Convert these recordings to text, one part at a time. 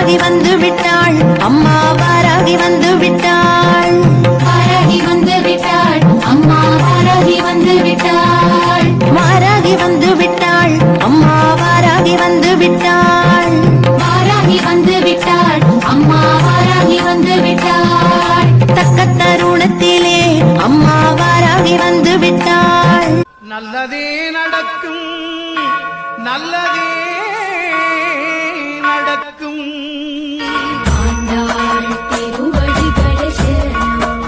வாராகி வந்து விட்டாள், அம்மா வாராகி வந்து விட்டாள். வாராகி வந்து விட்டாள், அம்மா வாராகி வந்து விட்டாள். வாராகி வந்து விட்டாள், அம்மா வாராகி வந்து விட்டாள். வாராகி வந்து விட்டாள், அம்மா வாராகி வந்து விட்டாள். தக்க தருணத்திலே அம்மா வாராகி வந்து விட்டாள். நல்லதே நடக்கும், நல்லதே நடக்கும். ஆண்டாள் திருவடிகளே சரணம்,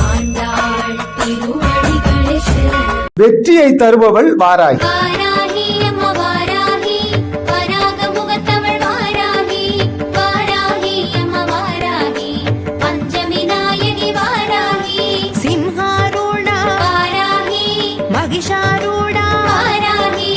ஆண்டாள் திருவடிகளே சரணம். வெற்றியை தருபவள் வாராகி. வாராகி அம்மா வாராகி, வராக முகத்தவள் வாராகி. வாராகி அம்மா வாராகி, பஞ்சமி நாயகி வாராகி. சிம்ஹாரூடா வாராகி, மகிஷாரூடா வாராகி,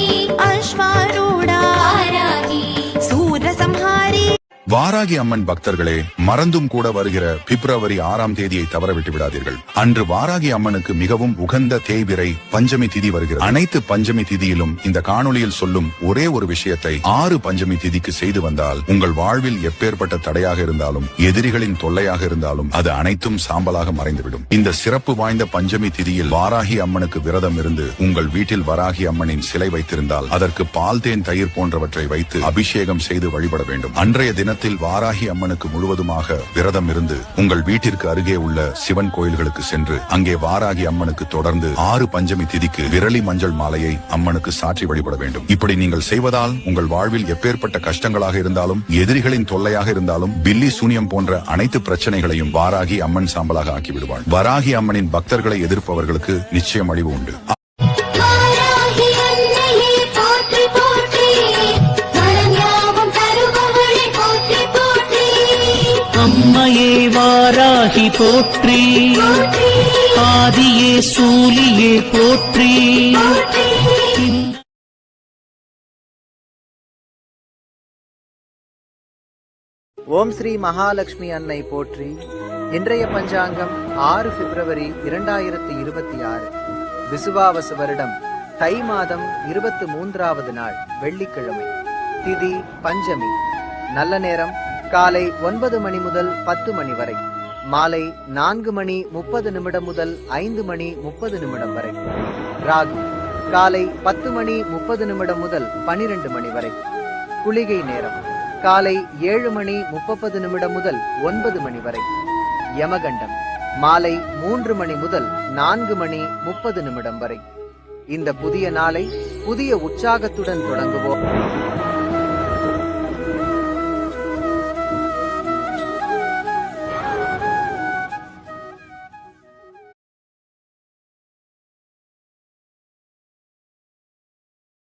அஸ்வாரூடா வாராகி, சூரசம்ஹாரி. வாராகி அம்மன் பக்தர்களே, மறந்தும் கூட வருகிற பிப்ரவரி 6ஆம் தேதியை தவறவிட்டு விடாதீர்கள். அன்று வாராகி அம்மனுக்கு மிகவும் உகந்த தேய்பிறை பஞ்சமி திதி வருகிறது. அனைத்து பஞ்சமி திதியிலும் இந்த காணொளியில் சொல்லும் ஒரே ஒரு விஷயத்தை 6 பஞ்சமி திதிக்கு செய்து வந்தால் உங்கள் வாழ்வில் எப்பேற்பட்ட தடையாக இருந்தாலும், எதிரிகளின் தொல்லையாக இருந்தாலும் அது அனைத்தும் சாம்பலாக மறைந்துவிடும். இந்த சிறப்பு வாய்ந்த பஞ்சமி திதியில் வாராகி அம்மனுக்கு விரதம் இருந்து உங்கள் வீட்டில் வராகி அம்மனின் சிலை வைத்திருந்தால் அதற்கு பால் தேன் தயிர் போன்றவற்றை வைத்து அபிஷேகம் செய்து வழிபட வேண்டும். அன்றைய தினத்தில் வாராகி அம்மனுக்கு முழுவதுமாக விரதம் இருந்து உங்கள் வீட்டிற்கு அருகே உள்ள சிவன் கோயில்களுக்கு சென்று அங்கே வாராகி அம்மனுக்கு தொடர்ந்து 6 பஞ்சமி திதிக்கு விரலி மஞ்சள் மாலையை அம்மனுக்கு சாற்றி வழிபட வேண்டும். இப்படி நீங்கள் செய்வதால் உங்கள் வாழ்வில் எப்பேற்பட்ட கஷ்டங்களாக இருந்தாலும், எதிரிகளின் தொல்லையாக இருந்தாலும், பில்லி சூனியம் போன்ற அனைத்து பிரச்சனைகளையும் வாராகி அம்மன் சாம்பலாக ஆக்கிவிடுவாள். வராகி அம்மனின் பக்தர்களை எதிர்ப்பவர்களுக்கு நிச்சயம் அழிவு உண்டு. அம்மையே வாராகி போற்றி, ஆதியே சூலியே போற்றி. ஓம் ஸ்ரீ மகாலட்சுமி அன்னை போற்றி. இன்றைய பஞ்சாங்கம் 6 பிப்ரவரி 2026, விசுவாவச வருடம் தை மாதம் 23வது நாள் வெள்ளிக்கிழமை. திதி பஞ்சமி. நல்ல நேரம் காலை 9 மணி முதல் 10 மணி வரை, மாலை 4 மணி 30 நிமிடம் முதல் 5 மணி 30 நிமிடம் வரை. ராகு காலை 10 மணி 30 நிமிடம் முதல் 12 மணி வரை. குளிகை நேரம் காலை 7 மணி 30 நிமிடம் முதல் 9 மணி வரை. யமகண்டம் மாலை 3 மணி முதல் 4 மணி 30 நிமிடம் வரை. இந்த புதிய நாளை புதிய உற்சாகத்துடன் தொடங்குவோம்.